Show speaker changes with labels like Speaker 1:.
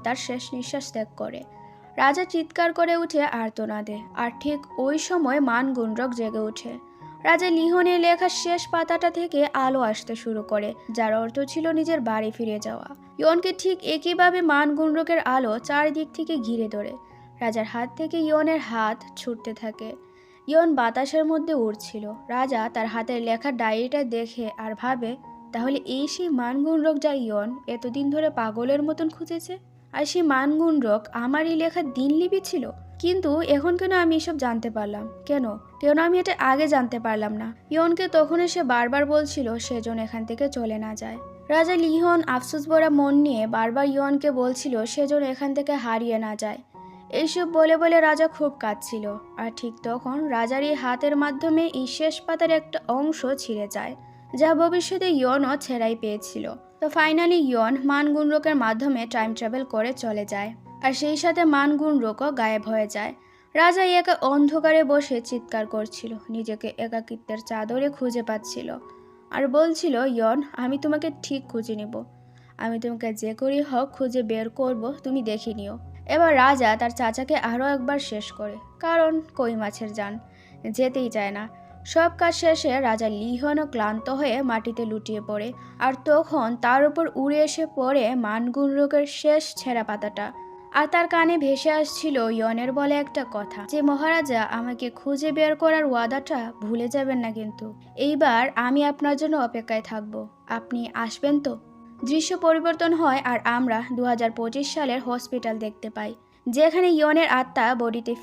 Speaker 1: তার শেষ নিঃশ্বাস ত্যাগ করে। রাজা চিৎকার করে উঠে আর্তনাদে, আর ঠিক ওই সময় মান গুণরক জেগে ওঠে। রাজা লিহনের লেখা শেষ পাতাটা থেকে আলো আসতে শুরু করে, যার অর্থ ছিল নিজের বাড়ি ফিরে যাওয়া। ইয়নকে ঠিক একইভাবে মান গুণরকের আলো চারিদিক থেকে ঘিরে ধরে। রাজার হাত থেকে ইয়নের হাত ছুটতে থাকে। ইয়ন বাতাসের মধ্যে উড়ছিল। রাজা তার হাতের লেখা ডায়েরিটা দেখে আর ভাবে, তাহলে এই সেই মানগুণরক যা ইয়ন এতদিন ধরে পাগলের মতন খুঁজেছে। আর সেই মানগুণরক আমারই লেখা দিনলিপি ছিল। কিন্তু এখন কেন আমি এসব জানতে পারলাম? কেন কেন আমি এটা আগে জানতে পারলাম না? ইয়নকে তখন সে বারবার বলছিল সেজন এখান থেকে চলে না যায়। রাজা লিহন আফসোস ভরা মন নিয়ে বারবার ইয়নকে বলছিল সেজন এখান থেকে হারিয়ে না যায়। এইসব বলে বলে রাজা খুব কাঁদছিল। আর ঠিক তখন রাজার এই হাতের মাধ্যমে এই শেষ পাতার একটা অংশ ছিঁড়ে যায়, যা ভবিষ্যতে ইয়নও ছেড়াই পেয়েছিল। তো ফাইনালি ইয়ন মান গুণরকের মাধ্যমে টাইম ট্রাভেল করে চলে যায়, আর সেই সাথে মান গুণরকও গায়েব হয়ে যায়। রাজা একা অন্ধকারে বসে চিৎকার করছিল, নিজেকে একাকিত্বের চাদরে খুঁজে পাচ্ছিল, আর বলছিল, ইয়ন, আমি তোমাকে ঠিক খুঁজে নিব। আমি তোমাকে যে করেই হোক খুঁজে বের করব, তুমি দেখে নিও। এবার রাজা তার চাচাকে আরও একবার শেষ করে, কারণ কই মাছের জান যেতেই চায় না। সব কাজ শেষে রাজা লিহনও ক্লান্ত হয়ে মাটিতে লুটিয়ে পড়ে, আর তখন তার উপর উড়ে এসে পড়ে মানগুণরকের শেষ ছেঁড়া পাতাটা। আর তার কানে ভেসে আসছিল ইয়নের বলে একটা কথা, যে মহারাজা, আমাকে খুঁজে বের করার ওয়াদাটা ভুলে যাবেন না কিন্তু। এইবার আমি আপনার জন্য অপেক্ষায় থাকব, আপনি আসবেন তো? দৃশ্য পরিবর্তন হয় আর আমরা 2025 সালের হসপিটাল দেখতে পাই, যেখানে ইয়নের আত্মা বডিতে